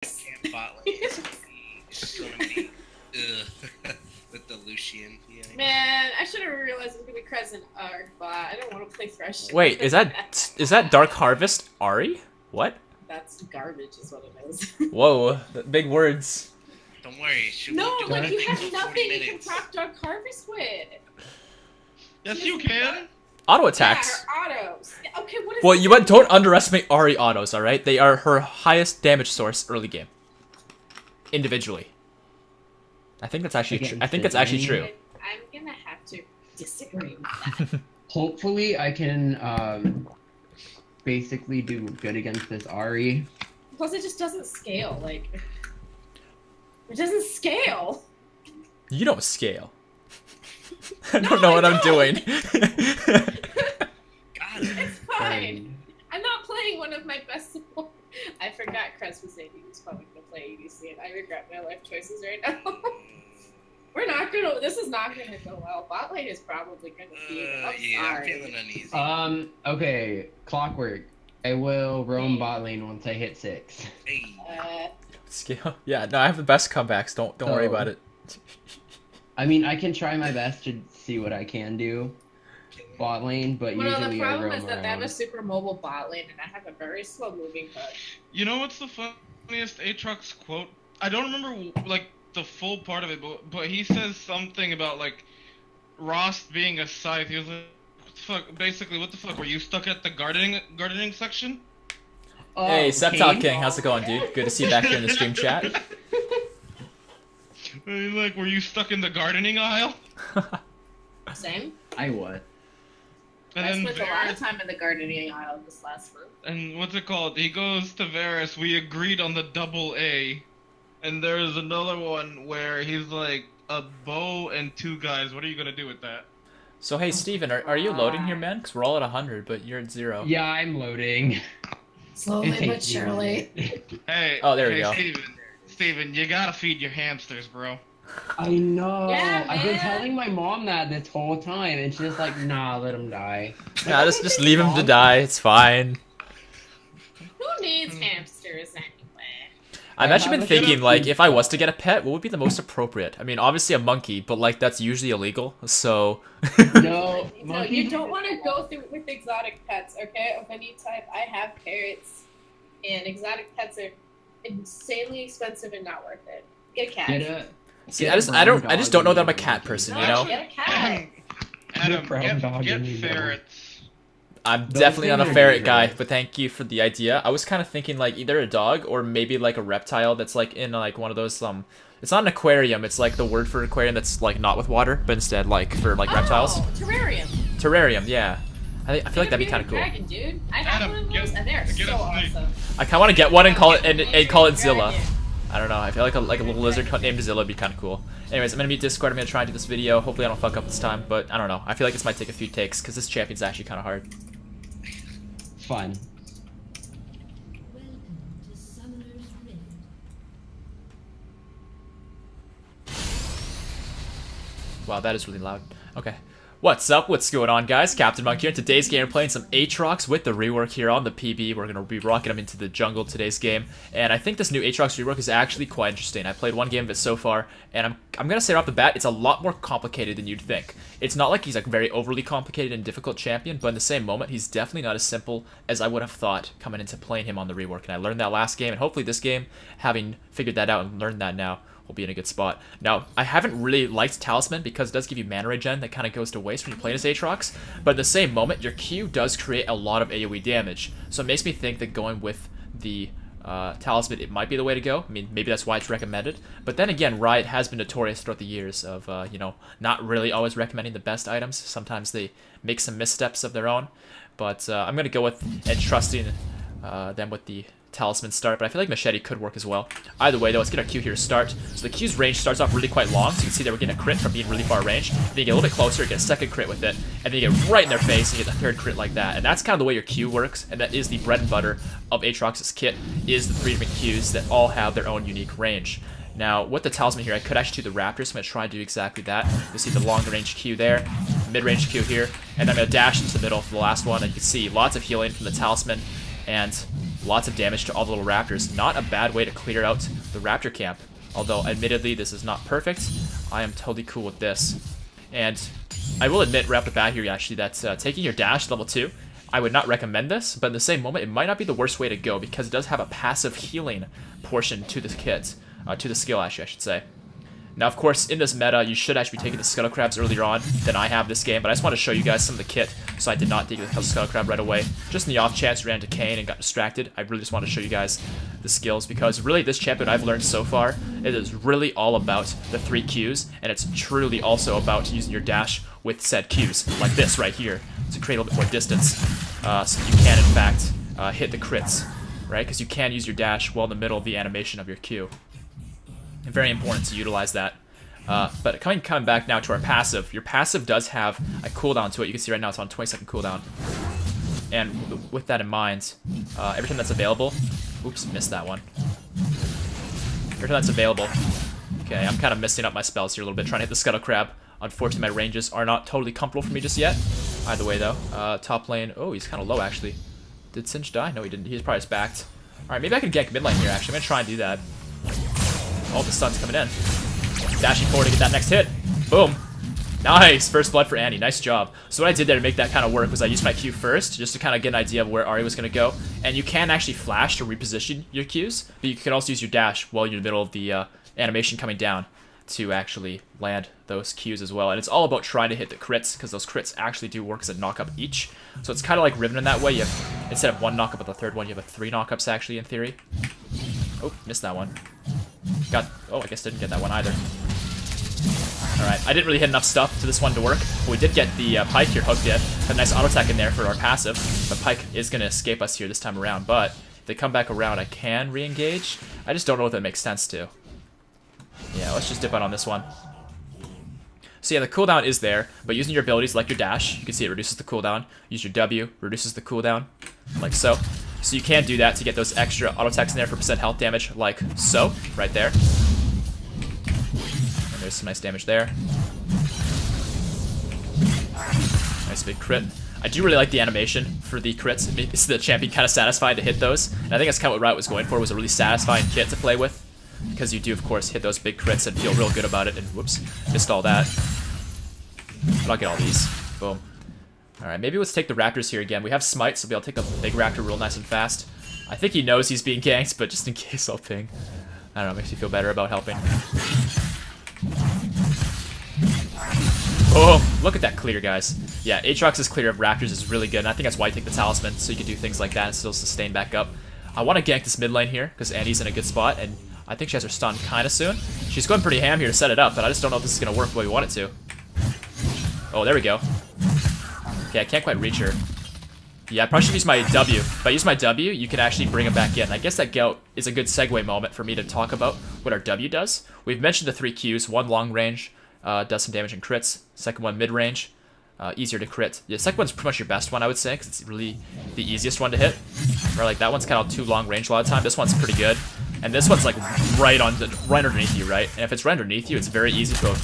And bot lane is going to be with the Lucian. Yeah. Man, I should have realized it was gonna be Crescent Arc bot. I don't want to play Thresh. Wait, is that Dark Harvest Ari? What? That's garbage, is what it is. Whoa, big words. Don't worry. No, like you have 40 nothing you can minutes. proc Dark Harvest with. Yes, you can. Auto attacks. Yeah, her autos. Yeah, okay, what is Well, that? don't underestimate Ari autos, all right? They are her highest damage source early game. Individually. I think that's actually true. I think that's actually true. I'm gonna have to disagree with that. Hopefully, I can basically do good against this Ari. Plus, it just doesn't scale. Like, it doesn't scale. You don't scale. I don't know what I'm doing. God, It's fine. I'm not playing one of my best support. I forgot Crest was saying he was probably gonna play ADC, and I regret my life choices right now. We're not gonna. This is not gonna go well. Bot lane is probably gonna be. I'm yeah, I'm sorry. feeling uneasy. Okay, Clockwork. I will roam bot lane once I hit 6. Hey. Scale? Yeah, no, I have the best comebacks. Don't worry about it. I mean, I can try my best to see what I can do bot lane, but Well, usually the I problem roam is that they have a around. super mobile bot lane, and I have a very slow moving push. You know what's the funniest AATROX quote? I don't remember like the full part of it, but he says something about like Ross being a scythe. He was like, what the fuck? Basically, what the fuck? Were you stuck at the gardening section? Hey, Septal Kane? King, how's it going, dude? Good to see you back here in the stream chat. Like, were you stuck in the gardening aisle? Same. I was. And I then spent a lot of Varys, time in the gardening aisle this last month. and what's it called? He goes to Varys. We agreed on the double A, and there's another one where he's like a bow and 2 guys. What are you gonna do with that? So hey, Steven, are you loading here, man? Because we're all at 100, but you're at 0. Yeah, I'm loading. Slowly It but takes me a surely. minute. Hey, Oh, there we go. Steven, you gotta feed your hamsters, bro. I know. Yeah, I've been man. telling my mom that this whole time, and she's just like, nah, let him die. Yeah, just leave him to die. It's fine. Who needs hamsters anyway? I've actually been have a thinking, kid. like, if I was to get a pet, what would be the most appropriate? I mean, obviously a monkey, but, like, that's usually illegal, so... No, No, monkey. you don't want to go through with exotic pets, okay? Of any type. I have parrots, and exotic pets are insanely expensive and not worth it. Get a cat. Get a. See, get I a just brown don't dog know that and I'm a get cat monkey. person, No, you know? get a cat. Adam, brown dog get and you know. ferrets. I'm Those definitely not a things are ferret guy, dangerous. but thank you for the idea. I was kind of thinking, like, either a dog or maybe, like, a reptile that's, like, in, like, one of those, It's not an aquarium, it's, like, the word for aquarium that's, like, not with water, but instead, like, for, like, reptiles. Oh, terrarium. Terrarium, yeah. I feel like that'd be kind of cool. Dragon, dude. I have Adam, one of get- those, and they're get so a snake. awesome. I kind of want to get one and call it and call it Zilla. Dragon. I don't know. I feel like a little lizard named Zilla would be kind of cool. Anyways, I'm gonna mute Discord. I'm gonna try and do this video. Hopefully, I don't fuck up this time. But I don't know. I feel like this might take a few takes because this champion's actually kind of hard. Fun. Welcome to Summoner's Rift. Wow, that is really loud. Okay. What's up? What's going on, guys? CaptainMonk here. In today's game, we're playing some AATROX with the rework here on the PBE. We're going to be rocking them into the jungle today's game. And I think this new AATROX rework is actually quite interesting. I played one game of it so far, and I'm going to say right off the bat, it's a lot more complicated than you'd think. It's not like he's a very overly complicated and difficult champion, but in the same moment, he's definitely not as simple as I would have thought coming into playing him on the rework. And I learned that last game, and hopefully this game, having figured that out and learned that now, will be in a good spot. Now, I haven't really liked Talisman because it does give you mana regen that kind of goes to waste when you play as Aatrox, but at the same moment, your Q does create a lot of AoE damage, so it makes me think that going with the Talisman, it might be the way to go. I mean, maybe that's why it's recommended, but then again, Riot has been notorious throughout the years of, you know, not really always recommending the best items. Sometimes they make some missteps of their own, but I'm going to go with and trusting them with the Talisman start, but I feel like Machete could work as well. Either way, though, let's get our Q here to start. So the Q's range starts off really quite long, so you can see that we're getting a crit from being really far range. Then you get a little bit closer, get a second crit with it, and then you get right in their face and you get the third crit like that. And that's kind of the way your Q works, and that is the bread and butter of Aatrox's kit, is the 3 different Qs that all have their own unique range. Now, with the Talisman here, I could actually do the Raptor, so I'm going to try and do exactly that. You see the longer range Q there, mid-range Q here, and then I'm going to dash into the middle for the last one, and you can see lots of healing from the Talisman, and lots of damage to all the little raptors. Not a bad way to clear out the raptor camp. Although, admittedly, this is not perfect. I am totally cool with this. And I will admit right off the bat here, actually, that taking your dash level 2, I would not recommend this, but in the same moment, it might not be the worst way to go because it does have a passive healing portion to the kit, to the skill, actually, I should say. Now, of course, in this meta, you should actually be taking the Scuttle Crabs earlier on than I have this game, but I just want to show you guys some of the kit, so I did not take the Scuttle Crab right away. Just in the off chance ran to KAYN and got distracted, I really just want to show you guys the skills, because really this champion I've learned so far, it is really all about the 3 Qs, and it's truly also about using your dash with said Qs, like this right here, to create a little bit more distance, so you can, in fact, hit the crits, right? Because you can use your dash while in the middle of the animation of your Q. And very important to utilize that. But coming back now to our passive, your passive does have a cooldown to it. You can see right now it's on 20-second cooldown. And with that in mind, every time that's available, oops, missed that one. Every time that's available, okay, I'm kind of messing up my spells here a little bit, trying to hit the Scuttle Crab. Unfortunately, my ranges are not totally comfortable for me just yet. Either way, though, top lane, oh, he's kind of low, actually. Did Singe die? No, he didn't. He's probably just backed. Alright, maybe I can gank mid lane here, actually. I'm going to try and do that. Oh, the sun's coming in. Dashing forward to get that next hit. Boom. Nice. First blood for Annie. Nice job. So what I did there to make that kind of work was I used my Q first, just to kind of get an idea of where Ahri was going to go. And you can actually flash to reposition your Qs, but you can also use your dash while you're in the middle of the animation coming down to actually land those Qs as well. And it's all about trying to hit the crits, because those crits actually do work as a knock-up each. So it's kind of like Riven in that way. You have, instead of 1 knock-up with the third one, you have 3 knock-ups actually, in theory. Oh, missed that one. Oh, I guess didn't get that one either. Alright, I didn't really hit enough stuff to this one to work, but we did get the Pyke here hooked in. Got a nice auto attack in there for our passive, but Pyke is going to escape us here this time around. But if they come back around, I can re-engage. I just don't know if that makes sense to. Yeah, let's just dip out on this one. So yeah, the cooldown is there, but using your abilities like your dash, you can see it reduces the cooldown. Use your W, reduces the cooldown, like so. So you can do that to get those extra auto attacks in there for % health damage, like so, right there. And there's some nice damage there. Nice big crit. I do really like the animation for the crits. It makes the champion kind of satisfied to hit those. And I think that's kind of what Riot was going for, was a really satisfying kit to play with. Because you do, of course, hit those big crits and feel real good about it. And whoops, missed all that. But I'll get all these. Boom. Alright, maybe let's take the raptors here again. We have smite, so I'll take a big raptor real nice and fast. I think he knows he's being ganked, but just in case I'll ping. I don't know, makes me feel better about helping. Oh, look at that clear, guys. Yeah, Aatrox's clear of raptors is really good, and I think that's why I take the talisman, so you can do things like that and still sustain back up. I want to gank this mid lane here, because Annie's in a good spot, and I think she has her stun kind of soon. She's going pretty ham here to set it up, but I just don't know if this is going to work the way we want it to. Oh, there we go. Okay, I can't quite reach her. Yeah, I probably should use my W. If I use my W, you can actually bring him back in. I guess that is a good segue moment for me to talk about what our W does. We've mentioned the 3 Qs. One long range, does some damage in crits. Second one mid range, easier to crit. The second one's pretty much your best one, I would say, because it's really the easiest one to hit. Or like that one's kind of too long range a lot of time. This one's pretty good. And this one's like right underneath you, right? And if it's right underneath you, it's very easy to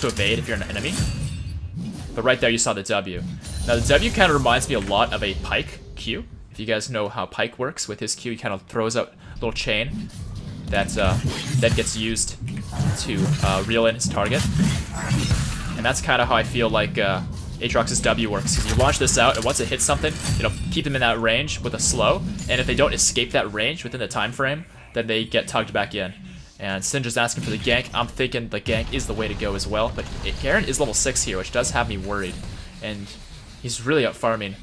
evade if you're an enemy. But right there, you saw the W. Now, the W kind of reminds me a lot of a Pyke Q. If you guys know how Pyke works with his Q, he kind of throws out a little chain that then gets used to reel in his target. And that's kind of how I feel like Aatrox's W works. Because you launch this out, and once it hits something, it'll keep them in that range with a slow. And if they don't escape that range within the time frame, then they get tugged back in. And Singe is asking for the gank. I'm thinking the gank is the way to go as well. But KAYN is level 6 here, which does have me worried. And he's really out farming.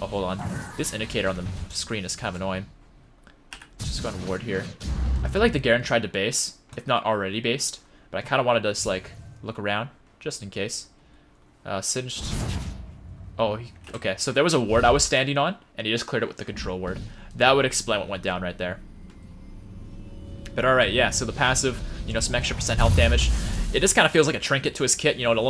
Oh, hold on. This indicator on the screen is kind of annoying. Just go on ward here. I feel like the Garen tried to base, if not already based. But I kind of wanted to just, like, look around, just in case. Singed. Oh, okay. So there was a ward I was standing on, and he just cleared it with the control ward. That would explain what went down right there. But alright, yeah, so the passive, you know, some extra % health damage. It just kind of feels like a trinket to his kit, you know, an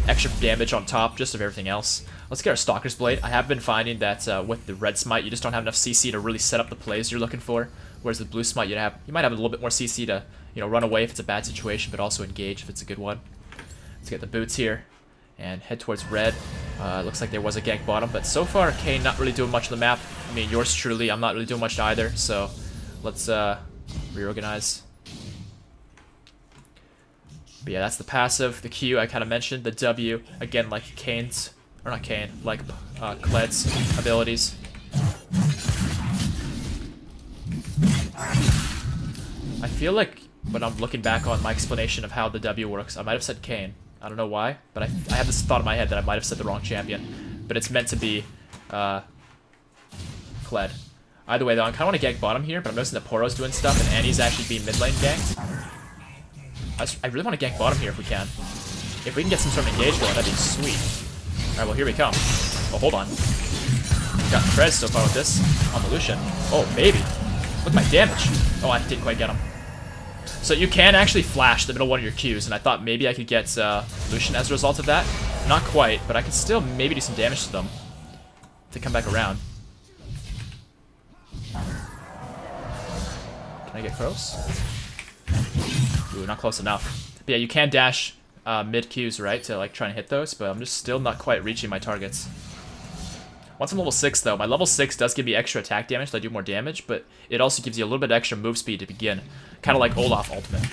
extra damage on top just of everything else. Let's get our Stalker's Blade. I have been finding that with the red smite, you just don't have enough CC to really set up the plays you're looking for. Whereas the blue smite, you might have a little bit more CC to, you know, run away if it's a bad situation, but also engage if it's a good one. Let's get the boots here. and head towards red. Looks like there was a gank bottom, but so far KAYN not really doing much on the map. I mean, yours truly, I'm not really doing much either, so let's reorganize. But yeah, that's the passive. The Q I kind of mentioned. The W, again, like KAYN's, or not KAYN, like Kled's abilities. I feel like when I'm looking back on my explanation of how the W works, I might have said KAYN. I don't know why, but I have this thought in my head that I might have said the wrong champion. But it's meant to be Kled. Either way, though, I kind of want to gank bottom here, but I'm noticing that Poro's doing stuff, and Annie's actually being mid lane ganked. I really want to gank bottom here if we can. If we can get some sort of engage going, that'd be sweet. Alright, well, here we come. Oh, hold on. Got Prez so far with this on the Lucian. Oh, baby. Look at my damage. Oh, I didn't quite get him. So you can actually flash the middle one of your Qs, and I thought maybe I could get Lucian as a result of that. Not quite, but I can still maybe do some damage to them to come back around. Can I get close? Ooh, not close enough. But yeah, you can dash mid Qs, right, to like try and hit those, but I'm just still not quite reaching my targets. Once I'm level 6, though, my level 6 does give me extra attack damage, so I do more damage, but it also gives you a little bit extra move speed to begin. Kind of like Olaf ultimate.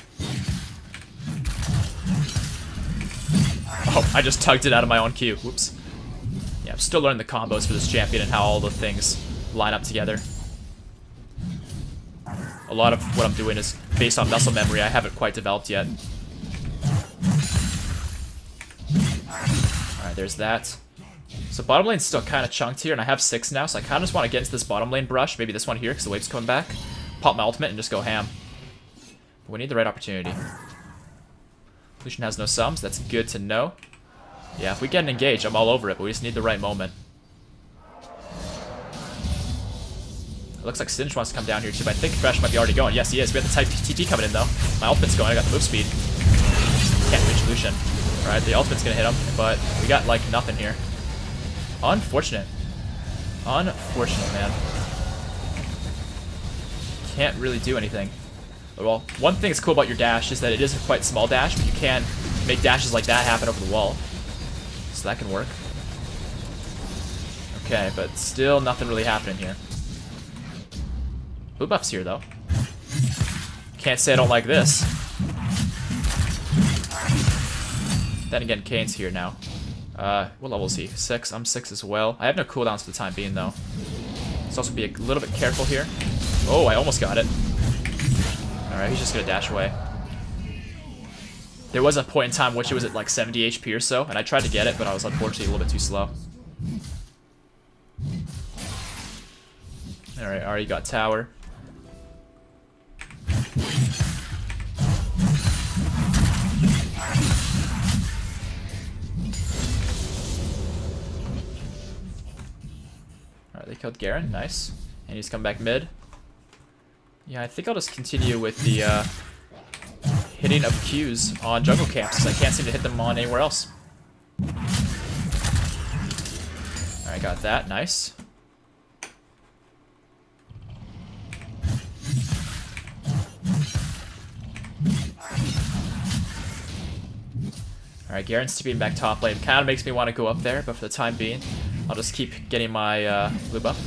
Oh, I just tugged it out of my own Q. Whoops. Yeah, I'm still learning the combos for this champion and how all the things line up together. A lot of what I'm doing is based on muscle memory. I haven't quite developed yet. Alright, there's that. So bottom lane's still kind of chunked here, and I have 6 now, so I kind of just want to get into this bottom lane brush. Maybe this one here, because the wave's coming back. Pop my ultimate and just go ham. But we need the right opportunity. Lucian has no sums, that's good to know. Yeah, if we get an engage, I'm all over it, but we just need the right moment. It looks like Singe wants to come down here too, but I think Fresh might be already going. Yes, he is. We have the type TP coming in, though. My ultimate's going, I got the move speed. Can't reach Lucian. Alright, the ultimate's gonna hit him, but we got, like, nothing here. Unfortunate. Unfortunate, man. Can't really do anything. Well, one thing that's cool about your dash is that it isn't quite small dash, but you can make dashes like that happen over the wall. So that can work. Okay, but still nothing really happening here. Blue buff's here, though. Can't say I don't like this. Then again, KAYN's here now. What level is he? 6. I'm 6 as well. I have no cooldowns for the time being, though. Let's also be a little bit careful here. Oh, I almost got it. Alright, he's just gonna dash away. There was a point in time which it was at like 70 HP or so, and I tried to get it, but I was unfortunately a little bit too slow. Alright, already got tower. Alright, they killed Garen, nice. And he's come back mid. Yeah, I think I'll just continue with the hitting of Qs on jungle camps, since I can't seem to hit them on anywhere else. Alright, got that, nice. Alright, Garen's TPing back top lane. Kind of makes me want to go up there, but for the time being, I'll just keep getting my blue buff.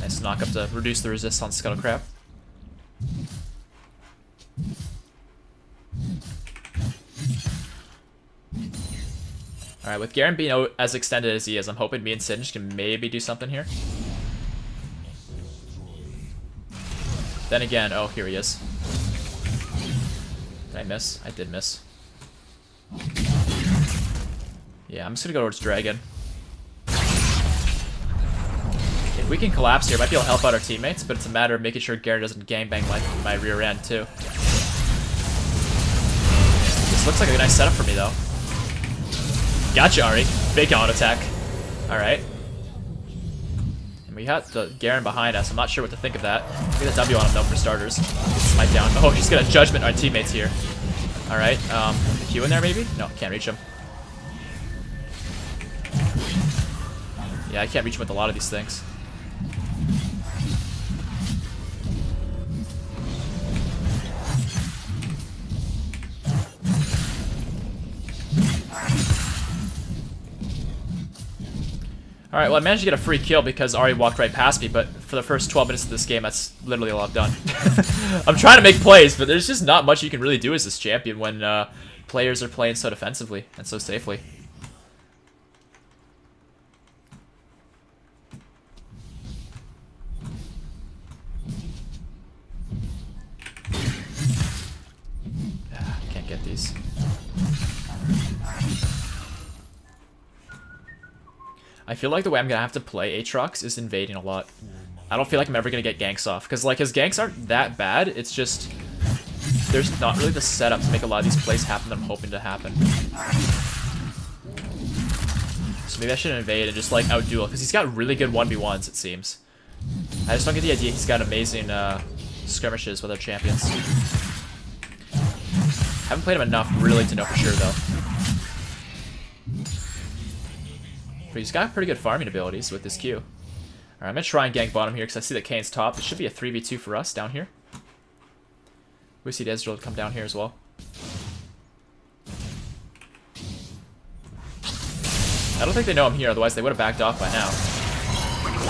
Nice knock up to reduce the resist on Scuttle Crab. Alright, with Garen being as extended as he is, I'm hoping me and Singe can maybe do something here. Then again, oh, here he is. Did I miss? I did miss. Yeah, I'm just gonna go towards Dragon. If we can collapse here, might be able to help out our teammates, but it's a matter of making sure Garen doesn't gangbang my rear end, too. This looks like a nice setup for me, though. Gotcha, Ari. Big auto attack. Alright. And we got the Garen behind us. I'm not sure what to think of that. Get a W on him, though, for starters. Smite down. Oh, he's gonna judgment our teammates here. Alright, the Q in there, maybe? No, can't reach him. Yeah, I can't reach him with a lot of these things. Alright, well I managed to get a free kill because Ari walked right past me, but for the first 12 minutes of this game, that's literally all I've done. I'm trying to make plays, but there's just not much you can really do as this champion when players are playing so defensively and so safely. Can't get these. I feel like the way I'm gonna have to play Aatrox is invading a lot. I don't feel like I'm ever gonna get ganks off, because like his ganks aren't that bad, it's just there's not really the setup to make a lot of these plays happen that I'm hoping to happen. So maybe I should invade and just like outduel, because he's got really good 1v1s it seems. I just don't get the idea he's got amazing skirmishes with other champions. Haven't played him enough really to know for sure though. But he's got pretty good farming abilities with this Q. Alright, I'm going to try and gank bottom here because I see that KAYN's top. It should be a 3v2 for us down here. We see Ezreal come down here as well. I don't think they know I'm here, otherwise they would have backed off by now.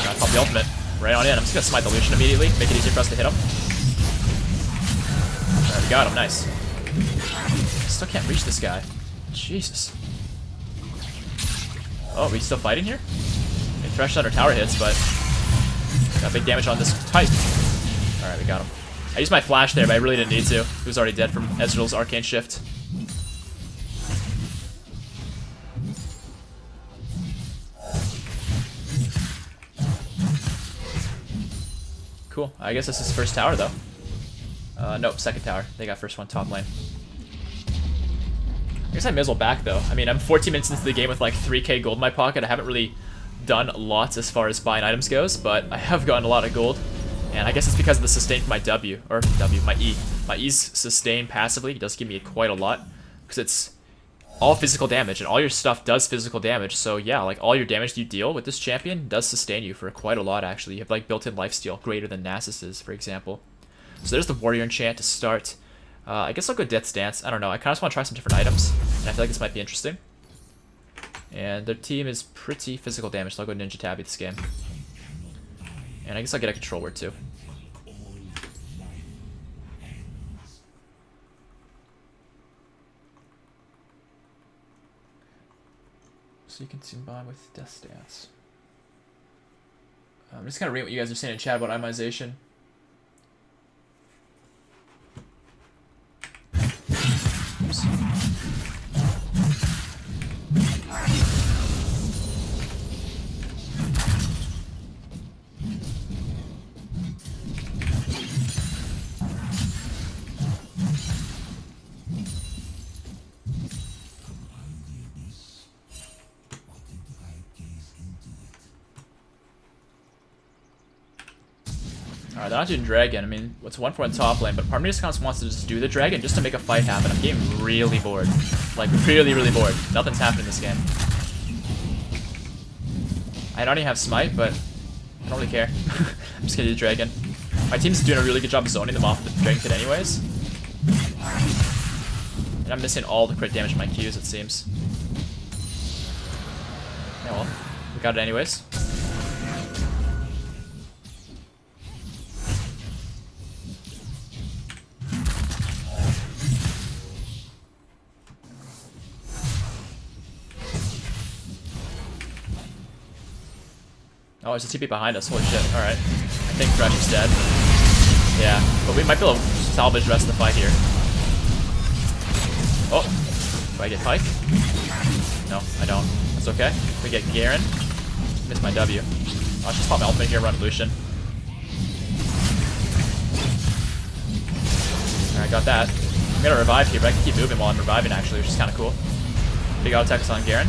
Gotta pop the ultimate right on in. I'm just going to smite the Lucian immediately, make it easier for us to hit him. Alright, we got him, nice. Still can't reach this guy. Jesus. Oh, are we still fighting here? They threshed under tower hits, but got big damage on this type. Alright, we got him. I used my flash there, but I really didn't need to. He was already dead from Ezreal's arcane shift. Cool. I guess this is first tower, though. Nope, second tower. They got first one top lane. I guess I may as well back, though. I mean, I'm 14 minutes into the game with like 3k gold in my pocket. I haven't really done lots as far as buying items goes, but I have gotten a lot of gold. And I guess it's because of the sustain for my my E. My E's sustain passively does give me quite a lot, because it's all physical damage, and all your stuff does physical damage. So yeah, like all your damage you deal with this champion does sustain you for quite a lot, actually. You have like built-in lifesteal greater than Nasus's, for example. So there's the warrior enchant to start. I guess I'll go Death's Dance. I don't know. I kind of just want to try some different items, and I feel like this might be interesting. And their team is pretty physical damage, so I'll go Ninja Tabby this game. And I guess I'll get a control word too. So you can combine with Death's Dance. I'm just gonna read what you guys are saying in chat about itemization. Oops. Alright, they're not doing dragon. I mean, it's 1-for-1 top lane, but part of me just kind of wants to just do the dragon just to make a fight happen. I'm getting really bored. Like, really, really bored. Nothing's happening this game. I don't even have smite, but I don't really care. I'm just gonna do the dragon. My team's doing a really good job of zoning them off the dragon pit anyways. And I'm missing all the crit damage in my Qs, it seems. Yeah, well, we got it anyways. Oh, there's a TP behind us. Holy shit. Alright. I think Thresh is dead. Yeah. But we might be able to salvage the rest of the fight here. Oh. Do I get Pike? No, I don't. That's okay. We get Garen. Missed my W. I'll just pop my ultimate here, run Lucian. Alright, got that. I'm gonna revive here, but I can keep moving while I'm reviving actually, which is kinda cool. Big auto attack on Garen.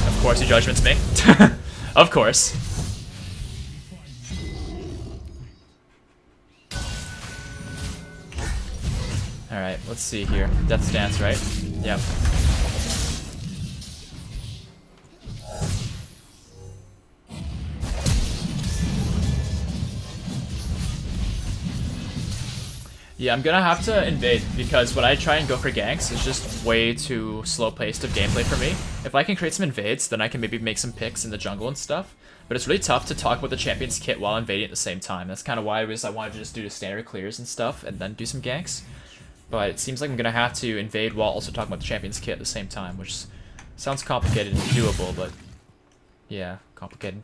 Of course he judgments me. Of course. Alright, let's see here. Death's Dance, right? Yep. Yeah, I'm gonna have to invade because when I try and go for ganks, it's just way too slow paced of gameplay for me. If I can create some invades, then I can maybe make some picks in the jungle and stuff. But it's really tough to talk about the champion's kit while invading at the same time. That's kind of why I wanted to just do the standard clears and stuff and then do some ganks. But it seems like I'm gonna have to invade while also talking about the champion's kit at the same time, which sounds complicated and doable, but yeah, complicated.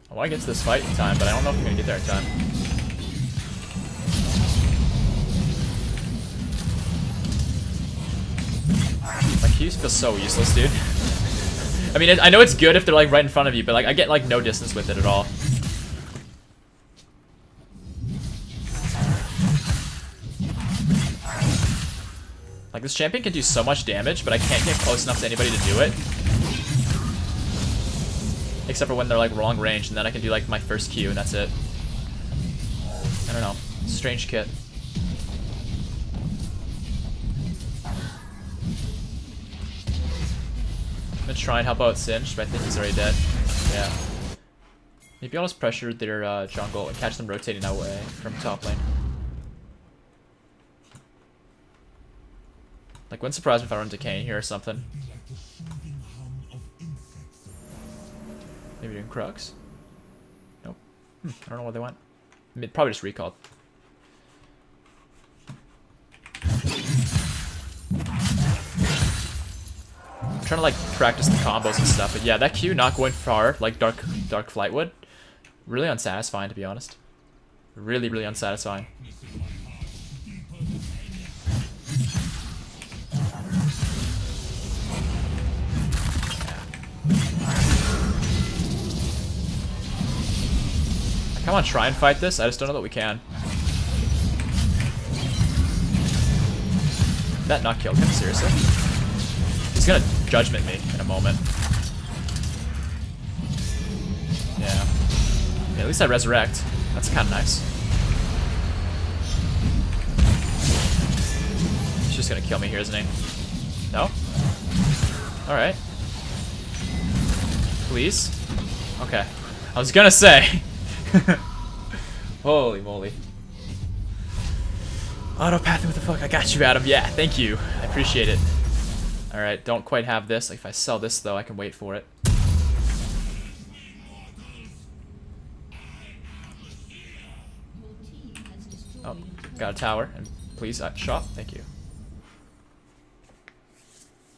I want to get to this fight in time, but I don't know if I'm going to get there in time. My Qs feel so useless, dude. I mean, I know it's good if they're like right in front of you, but like I get like no distance with it at all. Like this champion can do so much damage, but I can't get close enough to anybody to do it. Except for when they're like wrong range, and then I can do like my first Q, and that's it. I don't know. Strange kit. I'm gonna try and help out Singed, but I think he's already dead. Yeah. Maybe I'll just pressure their jungle and catch them rotating away from top lane. Like, wouldn't surprise me if I run to KAYN here or something. Maybe doing Crux? Nope. I don't know where they went. Probably just recalled. I'm trying to like practice the combos and stuff, but yeah, that Q not going far, like Dark Flight would. Really unsatisfying, to be honest. Really, really unsatisfying. I kind of want to try and fight this, I just don't know that we can. Did that not kill him? Seriously? He's gonna judgment me in a moment. Yeah. At least I resurrect. That's kind of nice. He's just gonna kill me here, isn't he? No? Alright. Please? Okay. I was gonna say. Holy moly. Autopathing, what the fuck? I got you, Adam. Yeah, thank you. I appreciate it. Alright, don't quite have this. Like, if I sell this, though, I can wait for it. Oh, got a tower. And please, shot. Thank you.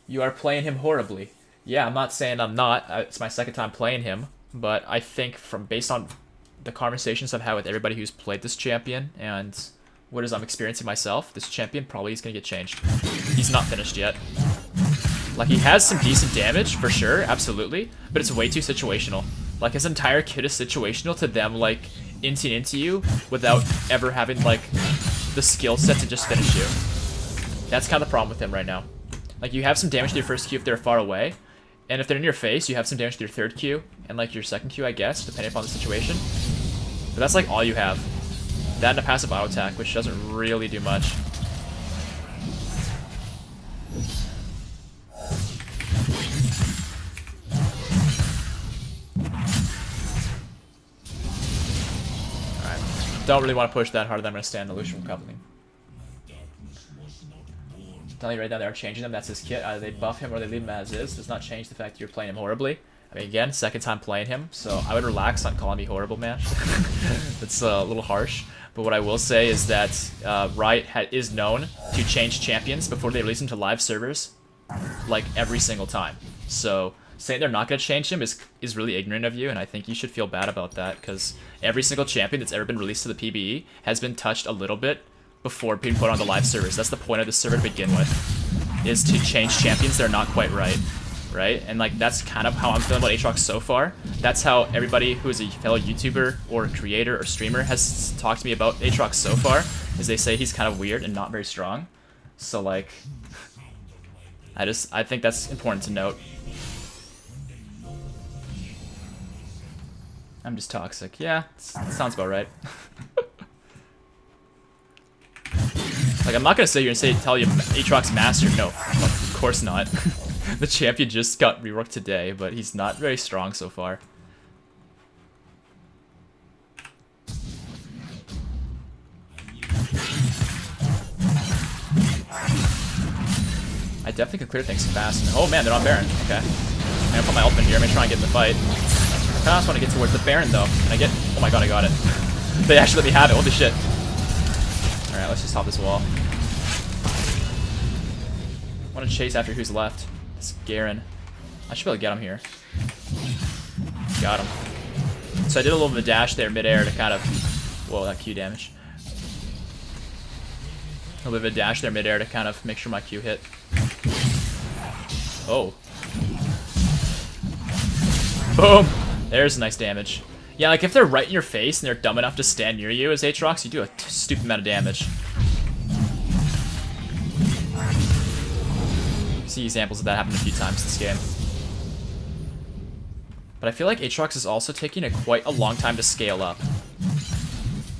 You are playing him horribly. Yeah, I'm not saying I'm not. It's my second time playing him. But I think based on the conversations I've had with everybody who's played this champion and what I'm experiencing myself, this champion probably is going to get changed. He's not finished yet. Like, he has some decent damage, for sure, absolutely, but it's way too situational. Like, his entire kit is situational to them, like, inting into you without ever having, like, the skill set to just finish you. That's kind of the problem with him right now. Like, you have some damage to your first Q if they're far away, and if they're in your face, you have some damage to your third Q, and, like, your second Q, I guess, depending upon the situation. But that's, like, all you have. That and a passive auto attack, which doesn't really do much. Don't really want to push that hard, then I'm going to stand the Lucian coupling. Telling you right now they are changing them, that's his kit. Either they buff him or they leave him as is. Does not change the fact that you're playing him horribly. I mean, again, second time playing him, so I would relax on calling me horrible, man. That's a little harsh. But what I will say is that Riot is known to change champions before they release them to live servers, like, every single time. So saying they're not going to change him is really ignorant of you, and I think you should feel bad about that, because every single champion that's ever been released to the PBE has been touched a little bit before being put on the live servers. That's the point of the server to begin with, is to change champions that are not quite right? And, like, that's kind of how I'm feeling about AATROX so far. That's how everybody who is a fellow YouTuber or creator or streamer has talked to me about AATROX so far, is they say he's kind of weird and not very strong. So like, I think that's important to note. I'm just toxic. Yeah, sounds about right. Like, I'm not gonna sit here and tell you Aatrox Master. No, of course not. The champion just got reworked today, but he's not very strong so far. I definitely can clear things fast. Oh man, they're on Baron. Okay. I'm gonna put my ultimate here. I'm gonna try and get in the fight. I just want to get towards the Baron though. Can I get? Oh my god, I got it. They actually let me have it. Holy shit. Alright, let's just hop this wall. I want to chase after who's left. It's Garen. I should be able to get him here. Got him. So I did a little bit of a dash there midair to kind of... Whoa, that Q damage. A little bit of a dash there midair to kind of make sure my Q hit. Oh. Boom! There's nice damage. Yeah, like if they're right in your face and they're dumb enough to stand near you as Aatrox, you do a stupid amount of damage. See examples of that happen a few times this game. But I feel like Aatrox is also taking quite a long time to scale up.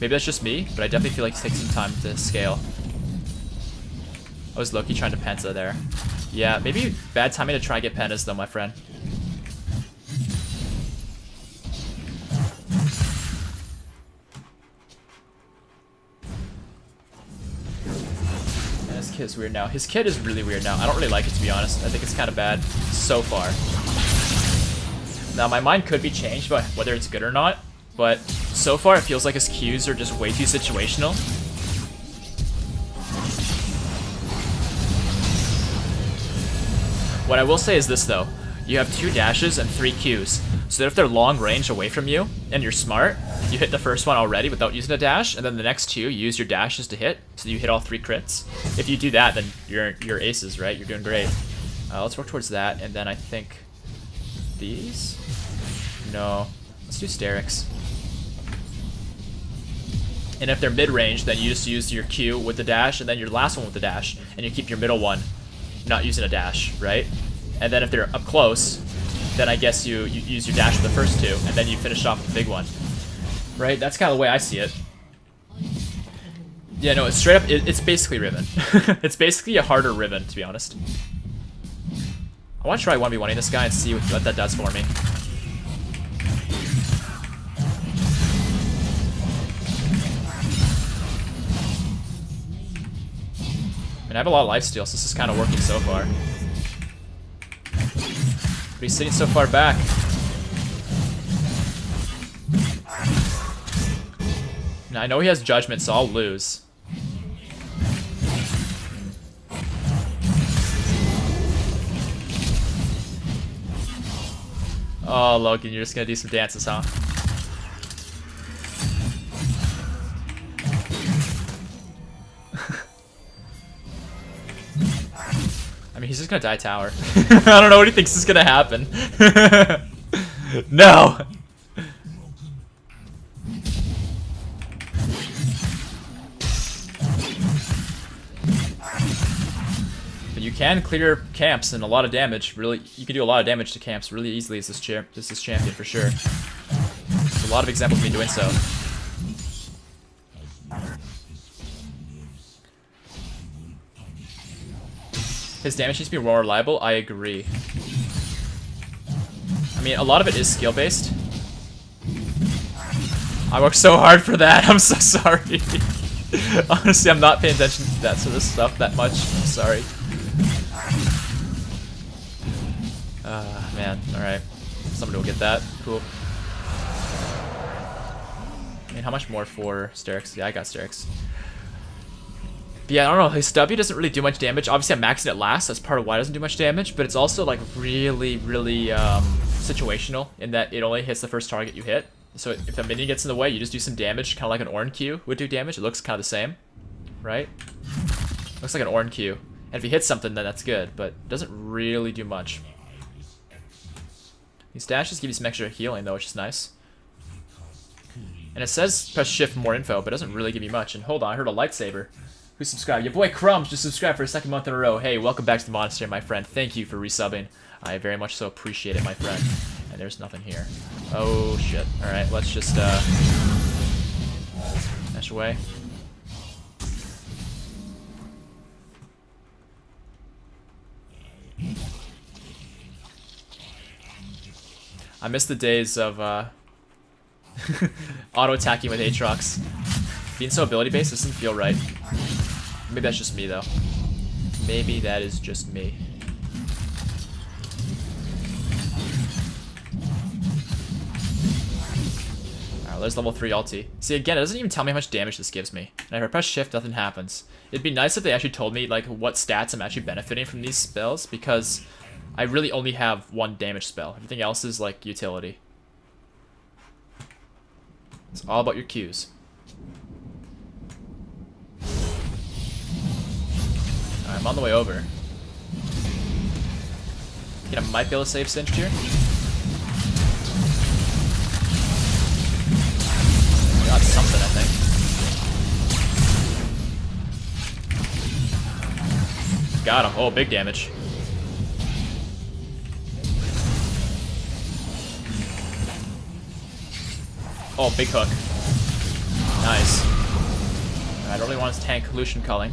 Maybe that's just me, but I definitely feel like it takes some time to scale. I was low-key trying to Penta there. Yeah, maybe bad timing to try and get Pentas though, my friend. His kid is weird now. His kid is really weird now. I don't really like it, to be honest. I think it's kind of bad so far. Now, my mind could be changed about whether it's good or not, but so far it feels like his Qs are just way too situational. What I will say is this, though. You have 2 dashes and 3 Qs. So that if they're long range away from you, and you're smart, you hit the first one already without using a dash, and then the next 2, you use your dashes to hit, so you hit all 3 crits. If you do that, then you're aces, right? You're doing great. Let's work towards that, and then I think... These? No. Let's do Sterix. And if they're mid-range, then you just use your Q with the dash, and then your last one with the dash, and you keep your middle one not using a dash, right? And then if they're up close, then I guess you use your dash for the first 2, and then you finish off with the big one. Right? That's kind of the way I see it. Yeah, no, it's straight up, it's basically Riven. It's basically a harder Riven, to be honest. I want to try 1v1ing this guy and see what that does for me. I have a lot of lifesteal, so this is kind of working so far. But he's sitting so far back. Now, I know he has judgment, so I'll lose. Oh, Logan, you're just gonna do some dances, huh? I mean, he's just gonna die tower. I don't know what he thinks is gonna happen. No! But you can clear camps and a lot of damage. Really, you can do a lot of damage to camps really easily as this champion for sure. There's a lot of examples of me doing so. His damage needs to be more reliable, I agree. I mean, a lot of it is skill-based. I worked so hard for that, I'm so sorry. Honestly, I'm not paying attention to that sort of stuff that much, I'm sorry. Man, alright. Somebody will get that, cool. I mean, how much more for Sterix? Yeah, I got Sterix. But yeah, I don't know, his W doesn't really do much damage. Obviously, I'm maxing it last, that's part of why it doesn't do much damage, but it's also, like, really, really situational in that it only hits the first target you hit. So if a minion gets in the way, you just do some damage, kind of like an Ornn Q would do damage. It looks kind of the same, right? Looks like an Ornn Q. And if he hits something, then that's good, but it doesn't really do much. These dashes give you some extra healing, though, which is nice. And it says press shift for more info, but it doesn't really give you much. And hold on, I heard a lightsaber. Who subscribed? Your boy Crumbs just subscribed for a second month in a row. Hey, welcome back to the monastery, my friend. Thank you for resubbing. I very much so appreciate it, my friend. And there's nothing here. Oh, shit. Alright, let's just, dash away. I miss the days of, auto-attacking with Aatrox. Being so ability-based doesn't feel right. Maybe that's just me, though. Maybe that is just me. Alright, there's level 3 ulti. See, again, it doesn't even tell me how much damage this gives me. And if I press shift, nothing happens. It'd be nice if they actually told me, like, what stats I'm actually benefiting from these spells, because I really only have one damage spell. Everything else is, like, utility. It's all about your Qs. Alright, I'm on the way over. I think I might be able to save Cinched here. Got something, I think. Got him. Oh, big damage. Oh, big hook. Nice. I don't really want to tank Lucian culling.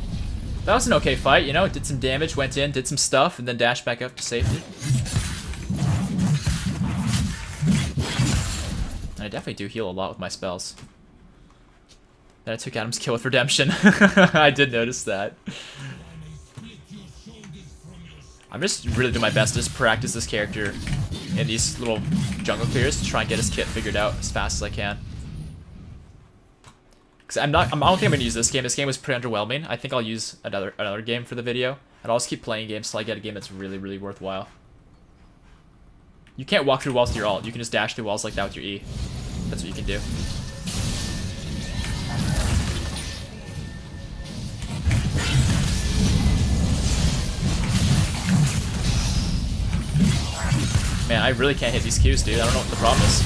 That was an okay fight, you know, it did some damage, went in, did some stuff, and then dashed back up to safety. And I definitely do heal a lot with my spells. Then I took Adam's kill with Redemption. I did notice that. I'm just really doing my best to just practice this character in these little jungle clears to try and get his kit figured out as fast as I can. Because I don't think I'm going to use this game. This game was pretty underwhelming. I think I'll use another game for the video. And I'll just keep playing games till I get a game that's really, really worthwhile. You can't walk through walls with your ult. You can just dash through walls like that with your E. That's what you can do. Man, I really can't hit these Qs, dude. I don't know what the problem is.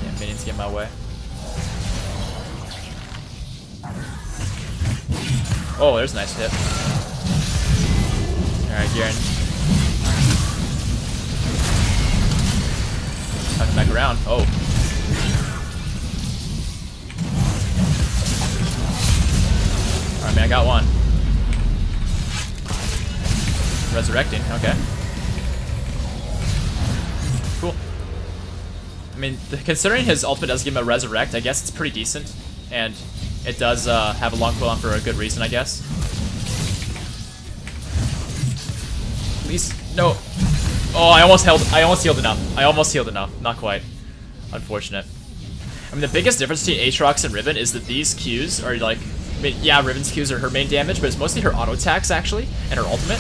Yeah, minions get in my way. Oh, there's a nice hit. Alright, Garen. Coming back around. Oh. Alright, man, I got one. Resurrecting, okay. Cool. I mean, considering his ultimate does give him a resurrect, I guess it's pretty decent. And it does have a long cooldown for a good reason, I guess. Please, no. Oh, I almost healed enough. I almost healed enough. Not quite. Unfortunate. I mean, the biggest difference between Aatrox and Riven is that these Qs are like, I mean, yeah, Riven's Qs are her main damage, but it's mostly her auto attacks actually, and her ultimate.